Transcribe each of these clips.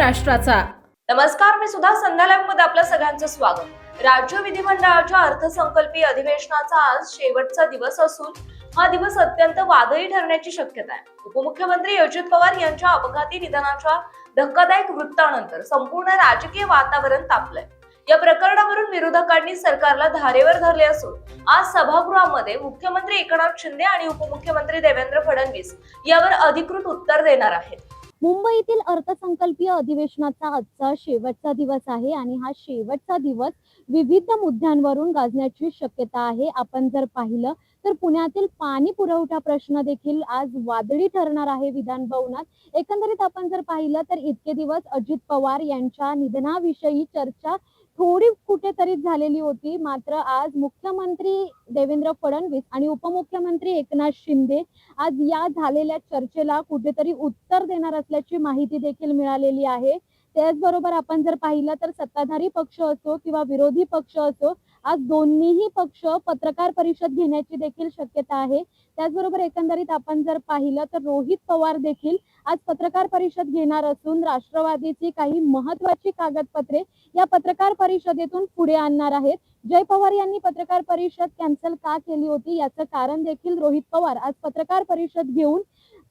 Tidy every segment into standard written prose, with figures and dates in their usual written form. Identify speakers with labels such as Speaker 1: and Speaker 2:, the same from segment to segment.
Speaker 1: राष्ट्राचा।
Speaker 2: नमस्कार, मी सुद्धा संध्या लाईव्ह मध्ये आपल्या सगळ्यांचं स्वागत। राज्य विधिमंडळाच्या अर्थसंकल्पीय अधिवेशनाचा आज शेवटचा दिवस असून हा दिवस अत्यंत वादळी ठरण्याची शक्यता आहे। उपमुख्यमंत्री अजित पवार यांच्या अपघाती निधनाच्या धक्कादायक वृत्तानंतर संपूर्ण राजकीय वातावरण तापलंय। या प्रकरणावरून विरोधकांनी सरकारला धारेवर धरले असून आज सभागृहामध्ये मुख्यमंत्री एकनाथ शिंदे आणि उपमुख्यमंत्री देवेंद्र फडणवीस यावर अधिकृत उत्तर देणार आहेत।
Speaker 3: मुंबईतील अर्थसंकल्पीय अधिवेशनाचा आजचा शेवटचा दिवस आहे आणि हा शेवटचा दिवस विविध मुद्द्यांवरून गाजण्याची शक्यता आहे। आपण जर पाहिलं तर पुण्यातील पाणी पुरवठा प्रश्न देखील आज वादळी ठरणार आहे विधान भवनात। एकंदरीत आपण जर पाहिलं तर इतके दिवस अजित पवार यांच्या निधनाविषयी चर्चा थोडी कुठेतरी झालेली होती, मात्र आज मुख्यमंत्री देवेंद्र फडणवीस आणि उपमुख्यमंत्री एकनाथ शिंदे आज या झालेल्या चर्चेला कुठेतरी उत्तर देणार असल्याची माहिती देखील मिळालेली आहे। त्याचबरोबर आपण जर पाहिलं तर सत्ताधारी पक्ष असो किंवा विरोधी पक्ष असो, आज दोन्हीही पक्ष पत्रकार परिषद घेण्याची देखील शक्यता आहे। त्याचबरोबर एकंदरीत आपण जर पाहिलं तर रोहित पवार देखील आज पत्रकार परिषद घेणार असून राष्ट्रवादीची काही महत्त्वाची कागदपत्रे या पत्रकार परिषदेतून पुढे आणणार आहेत। जय पवार यांनी पत्रकार परिषद कॅन्सल का केली होती याचं कारण देखील रोहित पवार आज पत्रकार परिषद घेऊन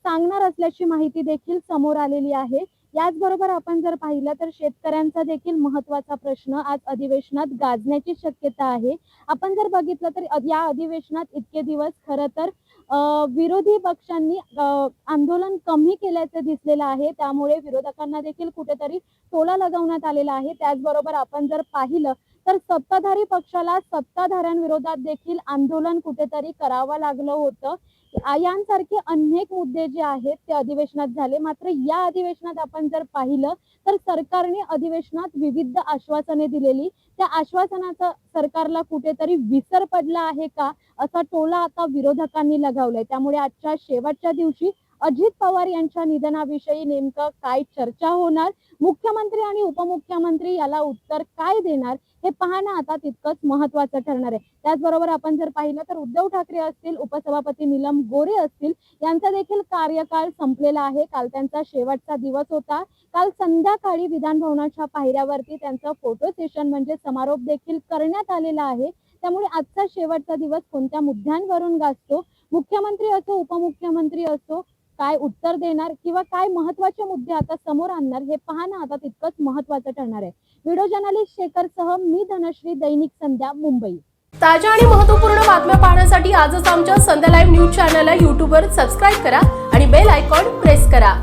Speaker 3: सांगणार असल्याची माहिती देखील समोर आलेली आहे। याचबरोबर आपण जर पाहिलं तर शेतकऱ्यांचा देखील महत्त्वाचा प्रश्न आज अधिवेशनात गाजण्याची शक्यता आहे। आपण जर बघितलं तर या अधिवेशनात इतके दिवस खरं तर विरोधी पक्षांनी आंदोलन कमी केल्याचे दिसलेलं आहे, त्यामुळे विरोधकांना देखील कुठेतरी टोला लगावण्यात आलेला आहे। त्याचबरोबर आपण जर पाहिलं तर सत्ताधारी पक्षाला सत्ताधाऱ्यांविरोधात देखील आंदोलन कुठेतरी करावं लागलं होतं। यांसारखे अनेक मुद्दे जे आहेत ते अधिवेशनात झाले, मात्र या अधिवेशनात आपण जर पाहिलं तर सरकारने अधिवेशनात विविध आश्वासने दिलेली, त्या आश्वासनाचा सरकारला कुठेतरी विसर पडला आहे का असा टोला आता विरोधकांनी लगावलाय। त्यामुळे आजच्या शेवटच्या दिवशी अजित पवार यांच्या निधनाविषयी नेमकं काय चर्चा होणार, मुख्यमंत्री आणि उपमुख्यमंत्री याला उत्तर काय देणार हे पाहणं आता तितकंच महत्त्वाचं ठरणार आहे। त्याचबरोबर आपण जर पाहिलं तर उद्धव ठाकरे असतील, उपसभापती नीलम गोरे असतील, यांचा देखील कार्यकाळ संपलेला आहे। काल त्यांचा शेवटचा दिवस होता। काल संध्याकाळी विधान भवनाच्या पायऱ्यावरती त्यांचं फोटो सेशन म्हणजे समारोप देखील करण्यात आलेला आहे। त्यामुळे आजचा शेवटचा दिवस कोणत्या मुद्द्यांवरून गाजतो, मुख्यमंत्री असो उपमुख्यमंत्री असो काय उत्तर देणार किंवा काय महत्त्वाचे मुद्दे आता समोर आणणार हे पाहणं आता तितकंच महत्त्वाचं ठरणार आहे। व्हिडिओ जर्नलिस्ट शेखरसह मी धनश्री, दैनिक संध्या, मुंबई।
Speaker 1: ताज्या आणि महत्त्वपूर्ण बातम्या पाहण्यासाठी आजच आमच्या संध्या लाईव्ह न्यूज चॅनलला YouTube वर सबस्क्राईब करा आणि बेल आयकॉन प्रेस करा।